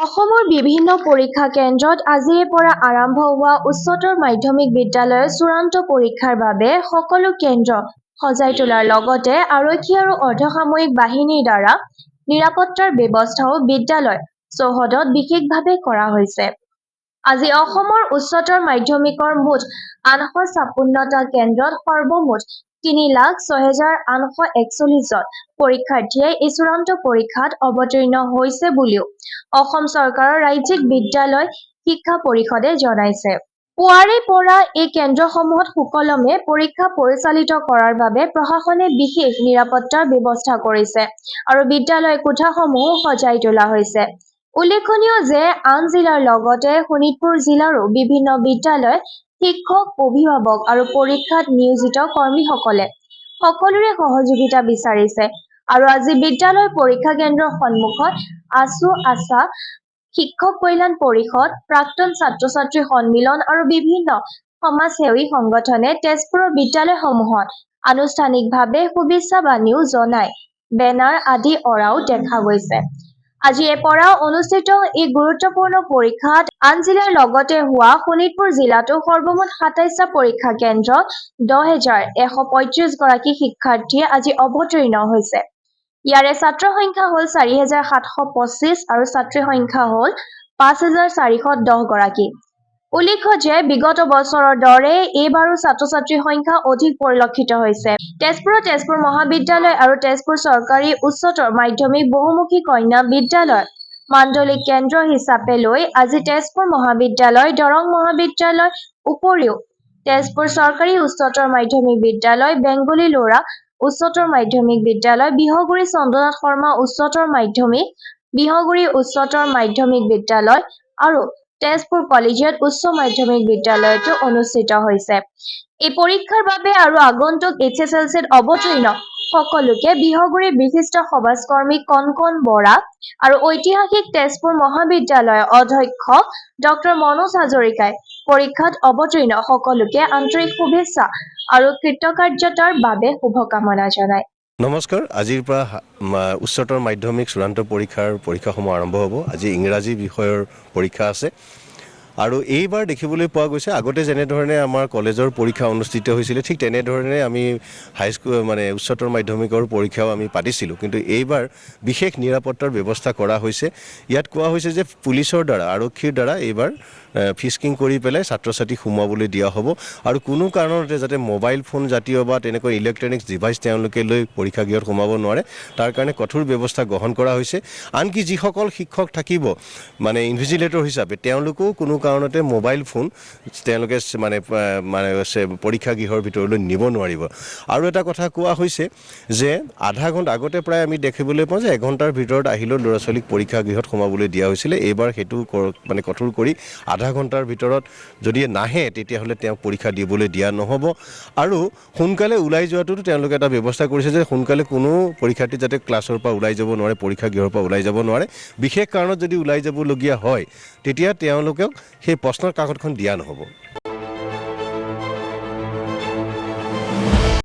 অসমৰ বিভিন্ন পৰীক্ষা কেন্দ্ৰত আজিৰে পৰা আৰম্ভ হোৱা উচ্চতৰ মাধ্যমিক বিদ্যালয়ৰ চূড়ান্ত পৰীক্ষাৰ বাবে সকলো কেন্দ্ৰ সজাই তোলাৰ লগতে আৰক্ষী আৰু অৰ্ধসামৰিক বাহিনীৰ দ্বাৰা নিৰাপত্তাৰ ব্যৱস্থাও বিদ্যালয় চৌহদত বিশেষভাৱে কৰা হৈছে। আজি অসমৰ উচ্চতৰ মাধ্যমিকৰ মুঠ ৮৫৬টা কেন্দ্ৰত সৰ্বমুঠ ৩,০৬,৮৪১ জন পৰীক্ষাৰ্থীয়ে এই চূড়ান্ত পৰীক্ষাত অৱতীৰ্ণ হৈছে বুলিও অসম চৰকাৰৰ ৰাজ্যিক বিদ্যালয় শিক্ষা পৰিষদে জনাইছে। পুৱাৰে পৰা এই কেন্দ্ৰসমূহত সুকলমে পৰীক্ষা পৰিচালিত কৰাৰ বাবে প্ৰশাসনে বিশেষ নিৰাপত্তাৰ ব্যৱস্থা কৰিছে আৰু বিদ্যালয় কোঠাসমূহ সজাই তোলা হৈছে। উল্লেখনীয় যে আন জিলাৰ লগতে শোণিতপুৰ জিলাৰো বিভিন্ন বিদ্যালয় শিক্ষক, অভিভাৱক আৰু পৰীক্ষাত নিয়োজিত কৰ্মীসকলে সকলোৰে সহযোগিতা বিচাৰিছে আৰু আজি বিদ্যালয় পৰীক্ষা কেন্দ্ৰৰ সন্মুখত আছা শিক্ষক কল্যাণ পৰিষদ, প্ৰাক্তন ছাত্ৰ-ছাত্ৰী সন্মিলন আৰু বিভিন্ন সমাজসেৱী সংগঠনে তেজপুৰৰ বিদ্যালয়সমূহত আনুষ্ঠানিকভাৱে শুভেচ্ছা বাণীও জনাই বেনাৰ আদি অঁৰাও দেখা গৈছে। আজিৰে পৰা অনুষ্ঠিত এই গুৰুত্বপূৰ্ণ পৰীক্ষাত আন জিলাৰ লগতে হোৱা শোণিতপুৰ জিলাতো সৰ্বমুঠ ২৭টা পৰীক্ষা কেন্দ্ৰত ১০,১৩৫ গৰাকী শিক্ষাৰ্থী আজি অৱতীৰ্ণ হৈছে। ইয়াৰে ছাত্ৰৰ সংখ্যা হ'ল ৪,৭২৫ আৰু ছাত্ৰীৰ সংখ্যা হ'ল ৫,৪১০ গৰাকী। উল্লেখ্য যে বিগত বছৰৰ দৰে এইবাৰো ছাত্ৰ-ছাত্ৰীৰ সংখ্যা অধিক পৰিলক্ষিত হৈছে। তেজপুৰৰ তেজপুৰ মহাবিদ্যালয় আৰু তেজপুৰ চৰকাৰী উচ্চতৰ মাধ্যমিক বহুমুখী কন্যা বিদ্যালয়ৰ মাণ্ডলিক কেন্দ্ৰ হিচাপে লৈ আজি তেজপুৰ মহাবিদ্যালয়, দৰং মহাবিদ্যালয় উপৰিও তেজপুৰ চৰকাৰী উচ্চতৰ মাধ্যমিক বিদ্যালয়, বেংগলী ল'ৰা উচ্চতৰ মাধ্যমিক বিদ্যালয়, বিহগুৰি চন্দ্ৰনাথ শৰ্মা উচ্চতৰ মাধ্যমিক, বিহগুৰি উচ্চতৰ মাধ্যমিক বিদ্যালয় আৰু তেজপুৰ কলেজিয়েট উচ্চ মাধ্যমিক বিদ্যালয়তো অনুষ্ঠিত হৈছে। এই পৰীক্ষাৰ বাবে আৰু আগন্তুক HSLCত অৱতীৰ্ণ সকলোকে বিহগুৰিৰ বিশিষ্ট সমাজকৰ্মী কণকণ বৰা আৰু ঐতিহাসিক তেজপুৰ মহাবিদ্যালয়ৰ অধ্যক্ষ ড মনোজ হাজৰিকাই পৰীক্ষাত অৱতীৰ্ণ সকলোকে আন্তৰিক শুভেচ্ছা আৰু কৃতকাৰ্যতাৰ বাবে শুভকামনা জনায়। নমস্কাৰ। আজিৰ পৰা উচ্চতৰ মাধ্যমিক চূড়ান্ত পৰীক্ষাসমূহ আৰম্ভ হ'ব। আজি ইংৰাজী বিষয়ৰ পৰীক্ষা আছে আৰু এইবাৰ দেখিবলৈ পোৱা গৈছে আগতে যেনেধৰণে আমাৰ কলেজৰ পৰীক্ষা অনুষ্ঠিত হৈছিলে ঠিক তেনেধৰণে আমি হাইস্কুল উচ্চতৰ মাধ্যমিকৰ পৰীক্ষাও আমি পাতিছিলোঁ, কিন্তু এইবাৰ বিশেষ নিৰাপত্তাৰ ব্যৱস্থা কৰা হৈছে। ইয়াত কোৱা হৈছে যে পুলিচৰ দ্বাৰা, আৰক্ষীৰ দ্বাৰা এইবাৰ ফিস্কিং কৰি পেলাই ছাত্ৰ ছাত্ৰীক সোমাবলৈ দিয়া হ'ব আৰু কোনো কাৰণতে যাতে মোবাইল ফোন জাতীয় বা তেনেকৈ ইলেক্ট্ৰনিক্স ডিভাইচ তেওঁলোকে লৈ পৰীক্ষাগৃহত সোমাব নোৱাৰে, তাৰ কাৰণে কঠোৰ ব্যৱস্থা গ্ৰহণ কৰা হৈছে। আনকি যিসকল শিক্ষক থাকিব ইনভিজিলেটৰ হিচাপে তেওঁলোকেও কোনো কাৰণতে মোবাইল ফোন তেওঁলোকে পৰীক্ষাগৃহৰ ভিতৰলৈ নিব নোৱাৰিব। আৰু এটা কথা কোৱা হৈছে যে আধা ঘণ্টা আগতে প্ৰায় আমি দেখিবলৈ পাওঁ যে এঘণ্টাৰ ভিতৰত আহিলেও ল'ৰা ছোৱালীক পৰীক্ষাগৃহত সোমাবলৈ দিয়া হৈছিলে। এইবাৰ সেইটো কঠোৰ কৰি আধা ঘণ্টাৰ ভিতৰত যদি নাহে তেতিয়াহ'লে তেওঁক পৰীক্ষা দিবলৈ দিয়া নহ'ব। আৰু সোনকালে ওলাই যোৱাটোতো তেওঁলোকে এটা ব্যৱস্থা কৰিছে যে সোনকালে কোনো পৰীক্ষাৰ্থী যাতে ক্লাছৰ পৰা ওলাই যাব নোৱাৰে, পৰীক্ষাগৃহৰ পৰা ওলাই যাব নোৱাৰে। বিশেষ কাৰণত যদি ওলাই যাবলগীয়া হয় তেতিয়া তেওঁলোকক সেই প্ৰশ্নৰ কাকতখন দিয়া নহ'ব।